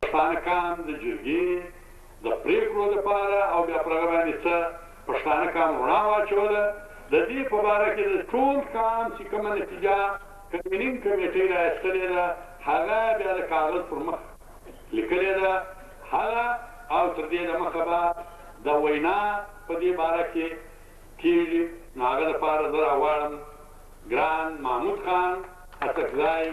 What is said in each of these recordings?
پښتانه کام د جرګې د پرېکړو لپاره او بیا پر هغه باندې څه پښتانه کام رڼا واچوله. د دې په باره کې د ټول کام چې کومه نتیجه کنوینینګ کمیټۍ راایستلې ده هغه بیا د کاغذ پر مخ لیکلې ده هغه او تر دې دمخه به د وینا په دې باره کې کېږي. نو هغه دپاره زه راغواړم ګران محمود خان اڅکزی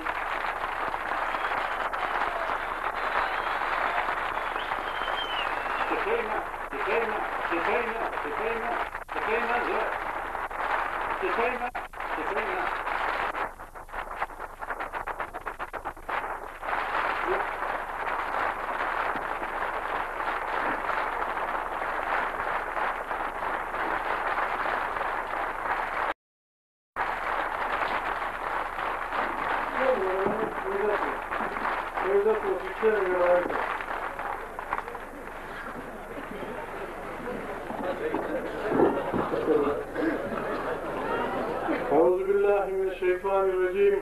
أعوذ بالله من الشيطان الرجيم.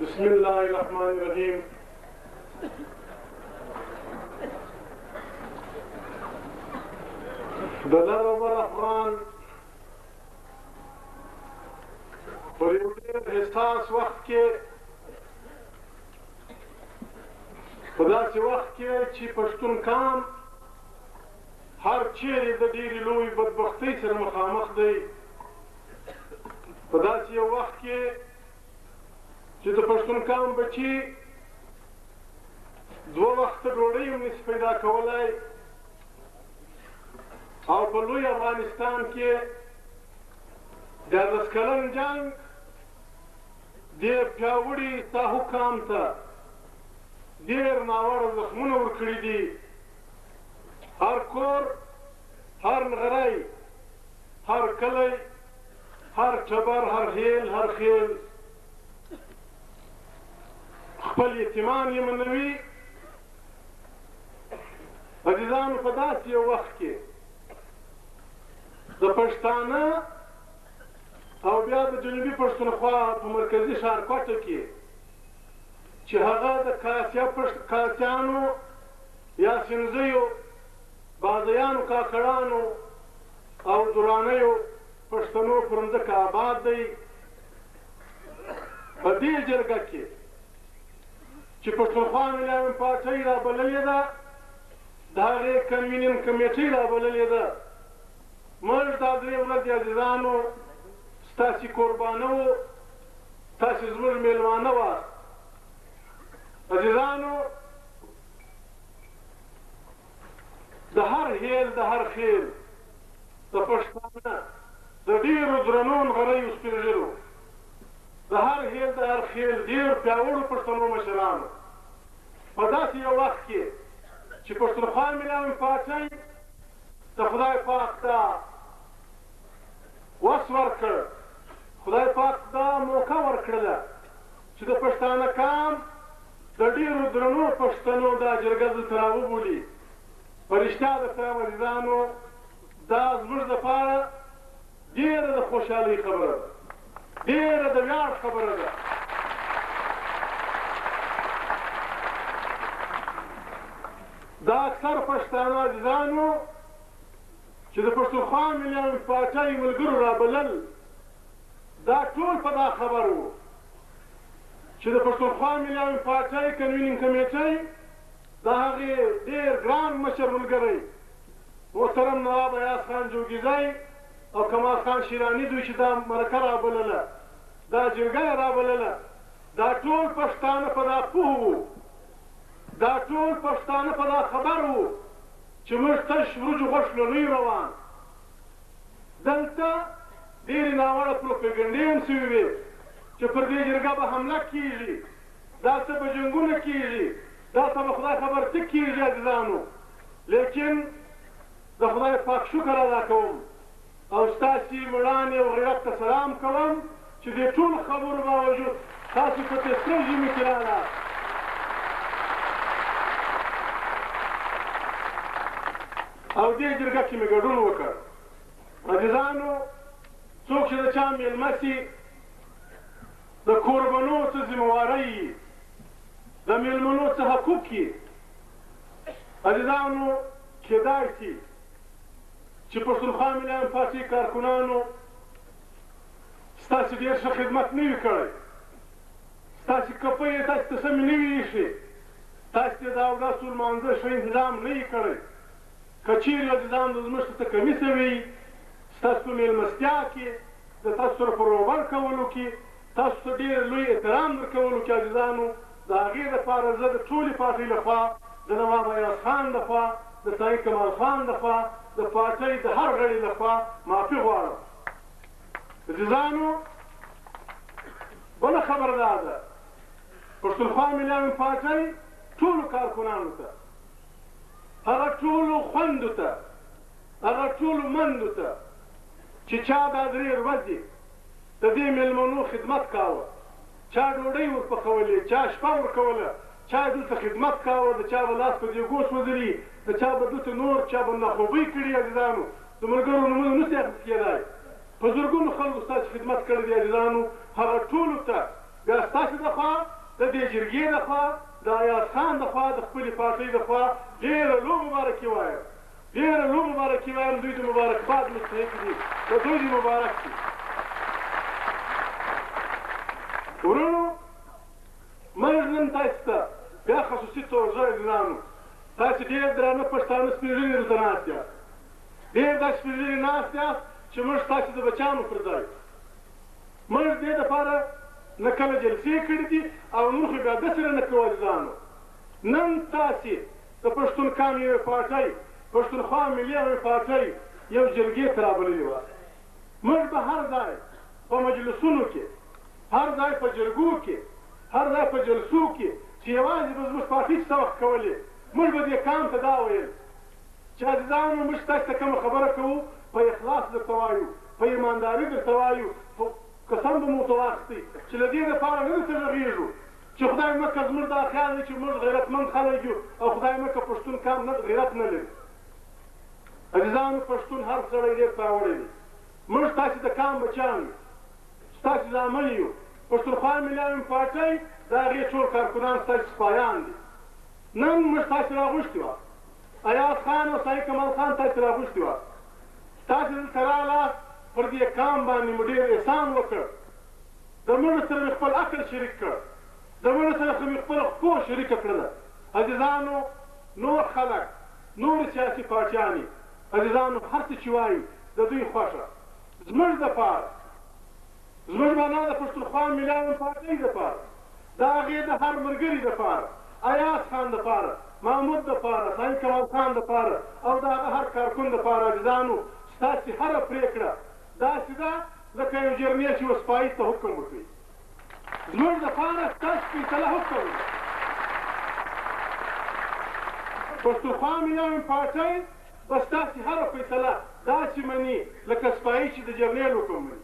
بسم الله الرحمن الرحيم. د لر او بر افغان پر یو ډېر حساس وخت کې په داسې وخت کې چې پښتون قام هر چیرې د ډېرې لویې بدبختۍ سره مخامخ دی، په داسې یو وخت کې چې د پښتون قام بچي دوه وخته ډوډۍ هم نشي پیدا کولی او په لوی افغانستان کې 14 کلن جنګ ډېر پیاوړي ساهو قام ته ډېر ناوړه زخمونه ورکړي دي. هر کور، هر نغری، هر کلی، هر ټبر، هر هیل، هر خیل خپل یتیمان یې منوي. عزیزانو، په داسې یو وخت کې د پښتانه او بیا د جنوبي پښتونخوا په مرکزي ښارکوټه کې چې هغه د کاسیانو یا سنځیو بازیانو کاکړانو او درانیو پښتنو پر مځکه آباد دی. په دې جرګه کې چې پښتونخوا ملي پارټۍ رابللې ده د هغې کنوینینګ کمیټۍ رابللې ده. موږ دا 3 ورځې عزیزانو ستاسې کوربانه وو، تاسې زموږ میلمانه واست. عزیزانو، د هر هیل، د هر خیل، د پښتانه د ډېرو درنو نغریو سپین ږیرو، د هر هیل، د هر خیل ډېر پیاوړو پښتنو مشرانو په داسې یو وخت کې چې پښتونخوا ملي پارټۍ د خدای پاک ته وس ورکړ، خدای پاک دا موقع ورکړله چې د پښتانه قام د ډېرو درنو پښتنو دا جرګه دلته راوبولي. په رښتیا درته وایم عزیزانو، دا زموږ دپاره ډېره د خوشحالۍ خبره ده، ډېره د ویاړ خبره ده. دا اکثر پښتانه عزیزانو چې د پښتونخوا ملي پارټۍ ملګرو رابلل، دا ټول په دا خبر وو چې د پښتونخوا ملي پارټۍ کنوینینګ کمیټۍ د هغې ډېر ګران مشر ملګری محترم نواب ایاز خان جوګیزی او کمال خان شیراني دوی چې دا مرکه رابلله، دا جرګه یې رابلله، دا ټول پښتانه په دا پوه وو، دا ټول پښتانه په دا خبر وو چې موږ تش وریجو غوښ له لوی روان. دلته ډېرې ناوړه پروپیګنډې هم سوي وې چې پر دې جرګه به حمله کېږي، دلته به جنګونه کېږي، دلته به خدای خبر څه کېږي. عزیزانو، لیکن د خدای پاک شکر ادا کوم او ستاسې مړانې او غیرت ته سلام کوم چې دې ټولو خبرو باوجود تاسو په دې سره ژمي کې راغلاست. او دې جرګه کې مې ګډون وکړ. عزیزانو، څوک چې د چا میلمه سي د کوربنو څه ذمهوارۍ وي، د مېلمنو څخه کوکي عزیزانو کېدای شي چې پښتونخوا ملي پارټۍ کارکنانو ستاسې ډېر ښه خدمت نه وي کړی ستاسې کپۍ یې تاسې ته سمې نه وي ایښې تاسې ته د اوداسو لمانځه ښه انتظام نه وي کړی که چیرې عزیزان د زموږ څه کمی شوي ستاسو په مېلمستیا کې د تاسو سره په روبر کولو کې تاسو ته ډېر لوی احترام درکولو کې عزیزانو د هغې دپاره زه د ټولې پارټۍ لخوا د نواب ایاز خان لخوا د سعید کمال خان لخوا د پارټۍ د هر غړي لخوا معافي غواړم عزیزانو بله خبره دا ده پښتونخوا ملي پارټۍ ټولو کارکنانو ته هغه ټولو خویندو ته هغه ټولو مندو ته چې چا دا 3 ورځې د دې مېلمنو خدمت کاوه چا ډوډۍ ورپخولې چا شپه ورکوله چا دلته خدمت کاوه د چا به لاس په دیګو سوځلي د چا به دلته نور چا به ناخوبۍ کړي عزیزانو د ملګرو نومونه نشي اخیستل کېدای په زرګونو خلکو ستاسې خدمت کړی دی عزیزانو هغه ټولو ته بیا ستاسې دخوا د دې جرګې دخوا د ایاز خان دخوا د خپلې پارټۍ دخوا ډېره لو مبارکي وایم ډېره لو مبارکي وایم دوی د مبارکباد مستحق دي د دوی دې مبارک شي ورونو موږ نن تاسو ته بیا خصوصي توجه عزیزانو تاسو ډېر درانه پښتانه سپین ږیري دلته ناست یاست ډېر داسې سپین ږیري ناست یاست چې موږ ستاسو د بچیانو پر ځای موږ دې دپاره نه کله جلسې کړي دي او نور خو بیا داسې نه کوو عزیزانو نن تاسې د پښتونخوا یوې پارټۍ پښتونخوا ملي یوې پارټۍ یو جرګې ته رابللې وه موږ به هر ځای په مجلسونو کې هر ځای په جرګو کې هر ځای په جلسو کې چې یوازې به زموږ پارټۍ څه وخت کولې موږ به دې کام ته دا ویل چې عزیزانو موږ تاسو ته کومه خبره کوو په اخلاص درته وایو په ایمانداري درته وایو قسم به مو ورته واخیستی چې له دې دپاره نه درته غږېږو چې خدای مکه زموږ دا خیال دی چې موږ غیرتمند خلک یو او خدای مکه پښتون کام نه غیرت نه لري عزیزانو پښتون هر سړی ډېر پیاوړی دی موږ ستاسې د کام بچیان یو ستاسې زامن یو پښتونخوا ملي پارټۍ د هغې ټول کارکنان ستاسې سپایان دي نن موږ تاسې راغوښتي وه ایاز خان او سعید کمال خان تاسې راغوښتي وه تاسې دلته راغلاست پر دې کام باندې مو ډېر احسان وکړ د مړو سره مې خپل عقل شریک کړ د مړو سره مې خپله پوه شریکه کړله عزیزانو نور خلک نورې سیاسي پارټیانې عزیزانو هر څه چې وایي د دوی خوښه زموږ دپاره زموږ معنا د پښتونخوا ملي پارټۍ دپاره د هغې د هر ملګري دپاره ایاز خان دپاره محمود دپاره سعید کمال خان دپاره او د هغه هر کارکون دپاره عزیزانو ستاسې هره پرېکړه داسې ده لکه یو جرنیل چې وسپایي ته حکم وکړي زموږ دپاره ستاسې فیصله حکم ده پښتونخوا ملي پارټۍ به ستاسې هره فیصله داسې مني لکه سپایي چې د جرنیل حکم مني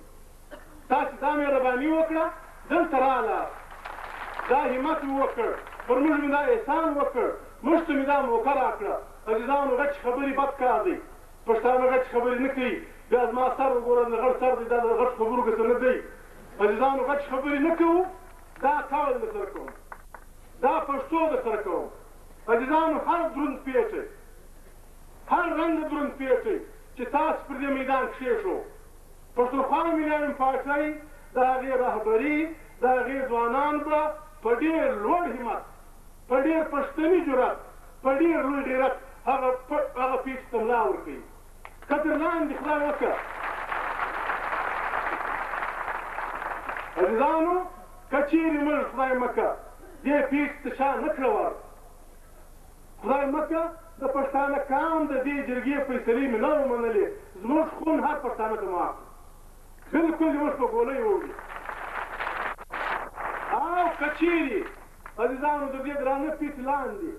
تاسې دا مهرباني وکړه دلته راغلاست دا همت مې وکړ پر موږ مې دا احسان وکړ موږ ته مې دا موقع راکړه عزیزانو غټ خبرې بد کار دی پښتانه غټ خبرې نه کوي بیا زما سر وګوره د غټ سر دی دا د غټ خبرو ګټه نه دی عزیزانو غټ خبرې نه کوو دا کول درسره کوم دا پښتو درسره کوم عزیزانو هر دروند پیټی هر رنګه دروند پیټی چې تاسو پر دې میدان کښېښو پښتونخوا ملي پارټۍ د هغې رهبري د هغې ځوانان به په ډېر لوړ همت په ډېر پښتني جرأت په ډېر لوی غیرت هغه پیټې ته ملا ورکوي که تر لاندې خدای وکړه عزیزانو که چیرې موږ خدای مکه دې پیټې ته شا نه کړه ور خدای مکه د پښتانه کام د دې جرګې فیصلې مې نه ومنلې زموږ خون هر پښتانه ته معاف بلکل زموږ په ګولۍ ووړي او که چیرې عزیزانو د دې درانه پیټې لاندې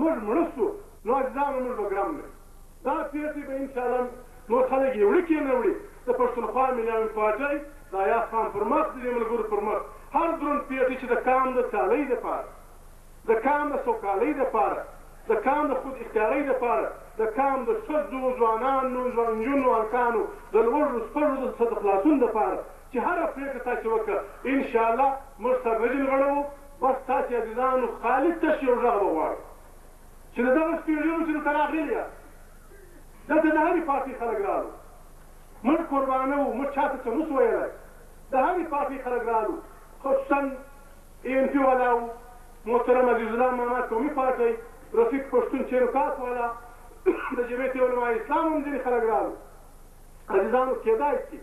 موږ مړه سو نو عزیزانو موږ به ګرم نه دا پیټې به انشاءالله نور خلک یې وړي کې نه وړي د پښتونخوا ملي پارټۍ د ایاز خان پر مخ د دې ملګرو پر مخ هر دروند پیټې چې د کام د سیالۍ دپاره د کام د سوکالۍ دپاره د کام د خود اختیارۍ دپاره د کام د ښځو ځوانانو نجونو هلکانو د لوړو سپږو د خلاصون دپاره چې هره پرېکړه تاسې وکړه انشاءالله موږ سرنجین غړوو بس تاسې عزیزانو خالد تش یو غږ به غواړو چې د دغه سپېږیرو چې دلته راغلي یاست دلته د هرې پارټۍ خلک رالو موږ قربانه وو موږ چا ته څه نسو ویلی د هرې پارټۍ خلک رالو خصوصا ANC والا وو محترم عزیز الله ماما قومي پارټۍ رفیق پښتون چینوکات والا د جمعیت علماء اسلام هم ځینې خلک رالو عزیزانو کېدای شي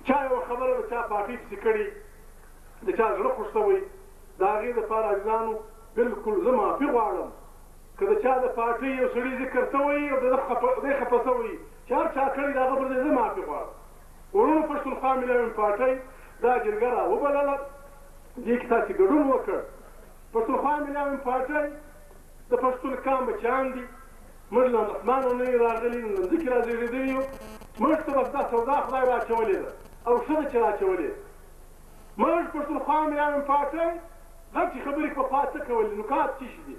چا یوه خبره د چا پارټۍ پسې کړې د چا زړه خوښ شوی د هغې دپاره عزیزانو بلکل زه معافي غواړم که د چا د پارټۍ یو سړي ذکر شوی او دی خفه شوی چې هر چا کړی د هغه پر ځای زه معافي غواړم ورونو پښتونخوا ملي پارټۍ دا جرګه راوبلله دې کې تاسې ګډون وکړ پښتونخوا ملي پارټۍ د پښتون قام بچیان دي موږ له اسمانه نه یو راغلي له ځمکې رازېږېدلي یو موږ ته بس دا سودا خدای راچولې ده او ښه ده چې راچولې ده موږ پښتونخوا ملي پارټۍ غټې خبرې پخوا څه کولې نکات څه شي دي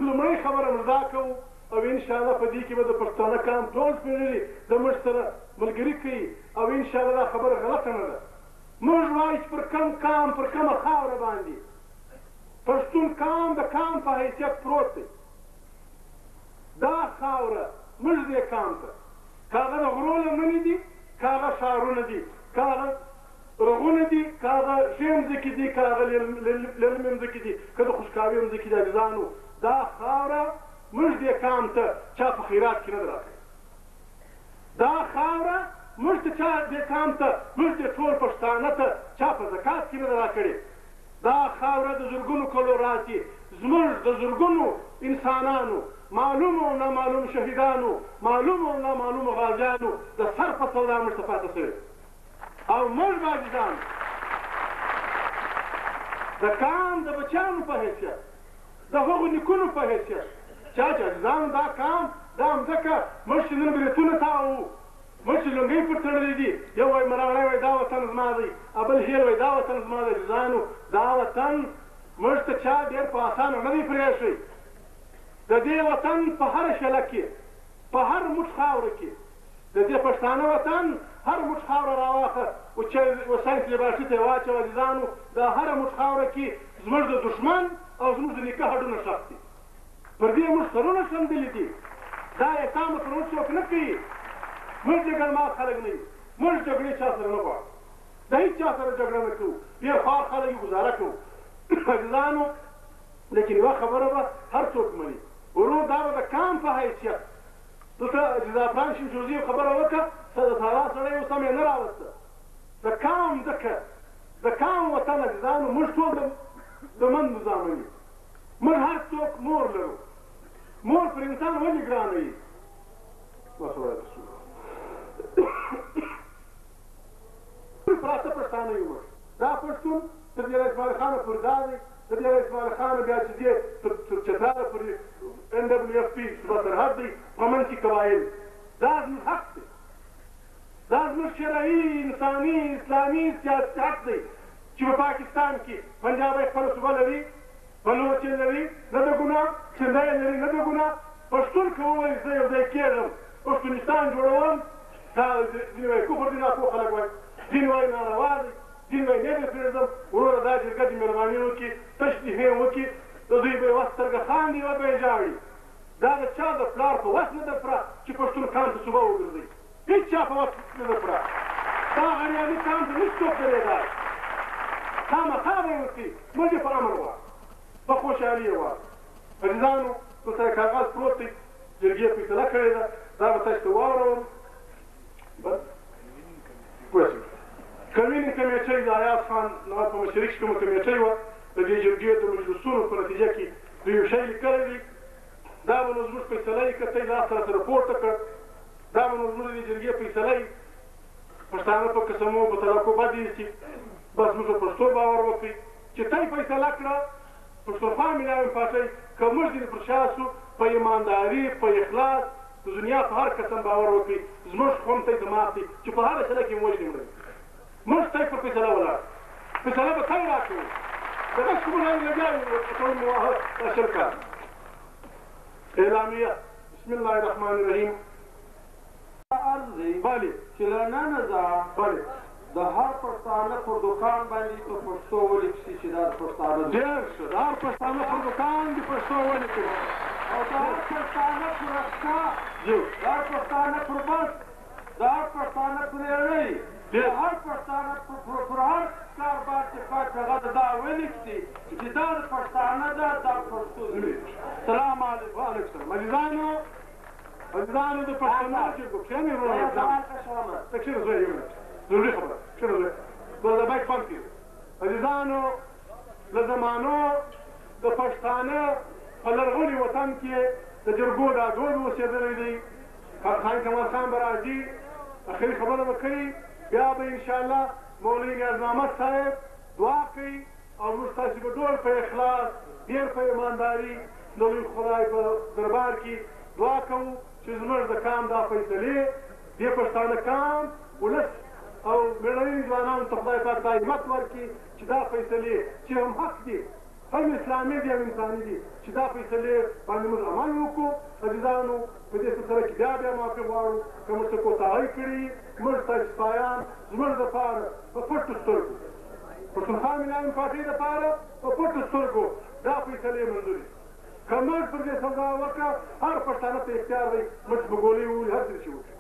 لومړۍ خبره موږ دا کوو او انشاءالله په دې کې به د پښتانه قام ټول سپېږري د موږ سره ملګري کوي او انشاءالله دا خبره غلطه نه ده موږ وایو چې پر کوم قام پر کومه خاوره باندې پښتون قام د قام په حیثیت پروت دی دا خاوره موږ دې قام ته که هغه د غرو لمنې دي که هغه ښارونه دي که هغه رغونه دي که هغه ښې مځکې دي که هغه للمې مځکې دي که د خوشکاوي مځکې دي عزیزانو دا خاوره موږ دې قام ته چا په خیرات کې نه ده راکړې دا خاوره موږ ته چا دې قام ته موږ دې ټول پښتانه ته چا په زکات کې نه ده راکړې دا خاوره د زرګونو کلو راځي زموږ د زرګونو انسانانو معلومو او نامعلوم شهیدانو معلومو او نامعلومو غازیانو د سر په سودا موږ ته پاته شوې او موږ به عزیزان د قام د بچیانو په حیثیت د هغو نیکونو په حیثیت چا چې عزیزانو دا قام دا مځکه موږ چې نن بریتونه تاوو موږ چې لنګۍ پر تړلي دي یو وایي مراغړی وایي دا وطن زما دی بل هیر وایي دا وطن زما دی عزیزانو دا وطن موږ ته چا ډېر په اسانه نه دی پرېښی د دې وطن په هره شله کې په هر موټ خاوره کې د دې پښتانه وطن هر موټ خاوره راواخه وساینس لیبارټي ته یې واچوه عزیزانو د هره موټ خاوره کې زموږ د دښمن او زموږ د نیکه هډونه ښخ دي پر دې موږ سرونه شندلي دي دا احسان به پر موږ څوک نه کوي موږ جګړهمات خلک نه یو موږ جګړې چا سره نه غواړو د هېڅ چا سره جګړه نه کوو ډېر خوار خلک یې ګزاره کوو عزیزانو لیکن یوه خبره به هر څوک مني ورور دا به د قام په حیثیت دلته د زعفران شین جوزي یو خبره وکړه د سارا سړی اوس هم یې نه راوسته د قام ځکه د قام وطن عزیزانو موږ ټول د مندو زامن یو موږ هر څوک مور لرو مور پر انسان ولې ګرانه وي پراته پښتانه یو موږ دا پښتون تر ډېره اسماعیل خانه پورې دا دی د بیا اسماعیل خانه بیا چې دی تر چتراله پورې NWFP صوبه سرحد دی په منځ کې قبایل دا زموږ حق دی دا زموږ شرعي انساني اسلامي سیاسي حق دی چې په پاکستان کې پنجاب یې خپله صوبه لري بلوچ یې لري نه ده ګناه سندھ یې لري نه ده ګناه پښتون که ووایي زه یو ځای کېږم پښتونستان جوړوم دا ځینې وایي کفر دي ناپوه خلک وایي ځینې وایي ناروا دی ځینې وایي نه دې پرېږدم وروره دا جرګه دې مهرباني وکړي تشریح وکړي د دوی به یوه سترګه خاندي یوه به یې ژاړي دا د چا د پلار په وس نه ده پوره چې پښتون قام ته صوبه وګرځوي هېڅ چا په وس نه ده پوره دا غریاني قام ته هېڅ څوک درېدای خامخا به یې وکړي موږ یې په امن غواړو په خوشحالي یې غواړو عزیزانو دلته یې کاغذ پروت دی جرګې فیصله کړې ده دا به تاسو ته واوروم پوه شوئ کنوینینګ کمیټۍ د ایاز خان نواب په مشرۍ کې کومه کمیټۍ وه د دې جرګې د مجلسونو په نتیجه کې دوی یو شی لیکلی دی دا به نو زموږ فیصله یې کړه لاس راته راپورته کړ دا به نو زموږ د دې جرګې فیصله یې پښتانه په قسمو په طلاقو بد ایسي بس موږ په پښتو باور وکړئ چې ته یې فیصله کړه پښتونخوا ملي پارټۍ که موږ ځینې پر شا سو په ایمانداري په اخلاص د دنیا په هر قسم باور وکړئ زموږ قوم ته یې دماغ دی چې په هره سله کې یې وژنې مړی موږ ته یې پر فیصله ولاړ فیصله به ته یې راکوو دغه شکرونه یې لګیا ټول موحد شرکه اعلامیه بسم الله الرحمن الرحیم عرض دی بله چې له ننه ځه بله د هر پښتانه پر دوکان باندې په پښتو ولیکل شي چې دا د پښتانه دی. ډېر ښه. د هر پښتانه پر دوکان دې پښتو ولیکل شي. او د هر پښتانه پر رخصه، د هر پښتانه پر بس، د هر پښتانه پر یړۍ، د هر پښتانه پر هر کار باندې پاک هغه دا ولیکل شي چې دا د پښتانه ده، دا پښتو دی. سلام علیکم. وعلیکم السلام. عزیزانو د پښتنو جرګو کښېنئ وروڼه. ته کښېنه زوی یو منټ. ضروري خبره. کښېنه زوی. بل د مایک بند کړي. عزیزانو له زمانو د پښتانه په لرغوني وطن کې د جرګو دا دود اوسېدلی دی. خان کمال خان به راځي، اخري خبره به کوي، بیا به انشاءالله مولوي نیاز محمد صاحب دعا کوي او موږ تاسې به ټول په اخلاص، ډېر په ایمانداري د لوی خدای په دربار کې دعا کوو چې زموږ د کام دا فیصلې دې پښتانه کام ولس او مېړني ځوانانو ته خدای پاک دا همت ورکړي چې دا فیصلې چې هم حق دي، هم اسلامي دي هم انساني دي، چې دا فیصلې باندې موږ عمل وکړو. عزیزانو په دې سلسله کې بیا معافي غواړو که موږ څه کوتاهۍ کړي. موږ تاسې سپایان زموږ دپاره په پټو سترګو، پښتونخوا ملي پارټۍ دپاره په پټو سترګو دا فیصلې منظورې که موږ پر دې سودا وکړه، هر پښتانه ته اختیار دی موږ په ګولۍ وولي، هر څه شي وکړي.